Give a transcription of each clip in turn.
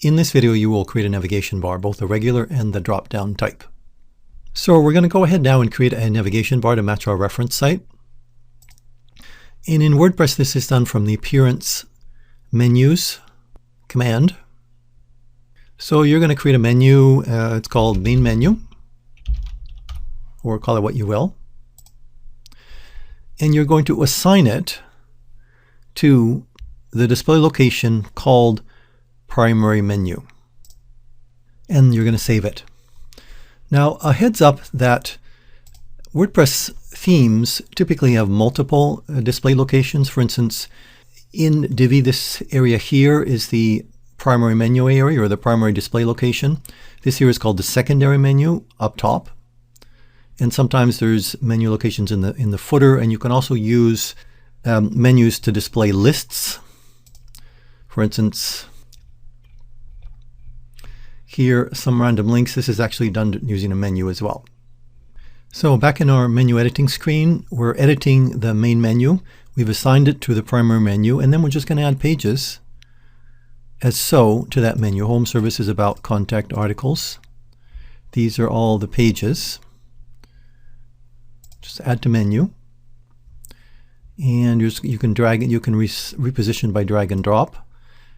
In this video, you will create a navigation bar, both the regular and the drop-down type. So we're going to go ahead now and create a navigation bar to match our reference site. And in WordPress, this is done from the Appearance Menus command. So you're going to create a menu. It's called Main Menu, or call it what you will. And you're going to assign it to the display location called Primary Menu. And you're going to save it. Now, a heads up that WordPress themes typically have multiple display locations. For instance, in Divi, this area here is the primary menu area, or the primary display location. This here is called the secondary menu up top. And sometimes there's menu locations in the footer, and you can also use menus to display lists. For instance, here, some random links. This is actually done using a menu as well. So back in our menu editing screen, we're editing the main menu. We've assigned it to the primary menu, and then we're just going to add pages as so to that menu. Home, services, about, contact, articles. These are all the pages. Just add to menu. And you can drag it. You can reposition by drag and drop.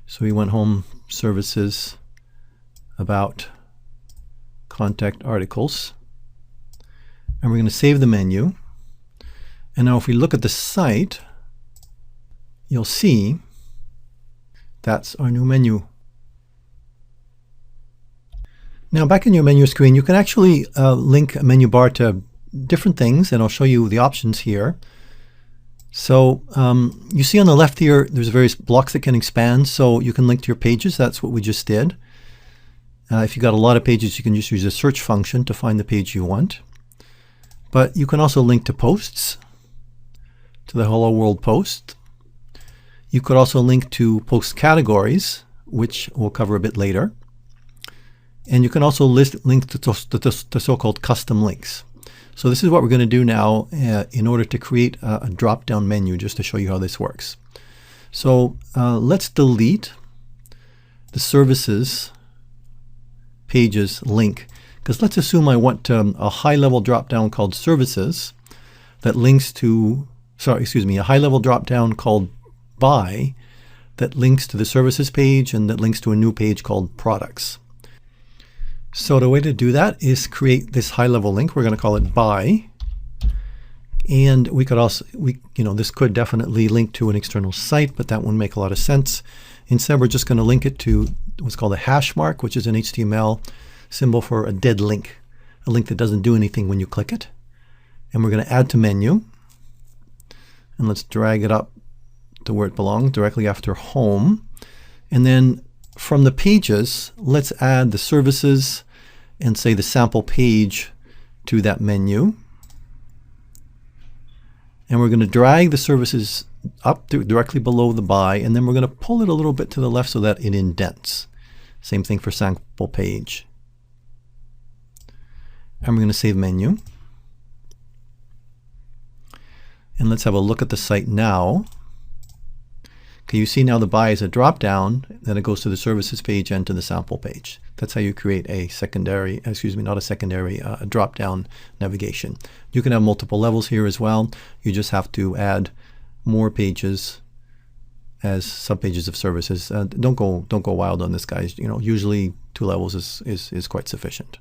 So we went home, services, about, contact, articles. And we're going to save the menu. And now if we look at the site, you'll see that's our new menu. Now back in your menu screen, you can actually link a menu bar to different things, and I'll show you the options here. So you see on the left here, there's various blocks that can expand, so you can link to your pages. That's what we just did. If you've got a lot of pages, you can just use a search function to find the page you want. But you can also link to posts, to the Hello World post. You could also link to post categories, which we'll cover a bit later. And you can also link to so-called custom links. So this is what we're going to do now in order to create a drop-down menu, just to show you how this works. So let's delete the services pages link, because let's assume I want a high-level drop-down called services that links to, a high-level drop-down called by that links to the services page and that links to a new page called products. So the way to do that is create this high-level link. We're going to call it by, and we could also, this could definitely link to an external site, but that wouldn't make a lot of sense. Instead, we're just going to link it to what's called a hash mark, which is an HTML symbol for a dead link, a link that doesn't do anything when you click it. And we're going to add to menu, and let's drag it up to where it belongs, directly after home. And then from the pages, let's add the services and say the sample page to that menu. And we're going to drag the services up directly below the by, and then we're going to pull it a little bit to the left so that it indents. Same thing for sample page. And we're going to save menu. And let's have a look at the site now. Okay, you see now the by is a drop down, then it goes to the services page and to the sample page. That's how you create a secondary, a drop down navigation. You can have multiple levels here as well. You just have to add more pages as subpages of services. Don't go wild on this, guys. Usually 2 levels is quite sufficient.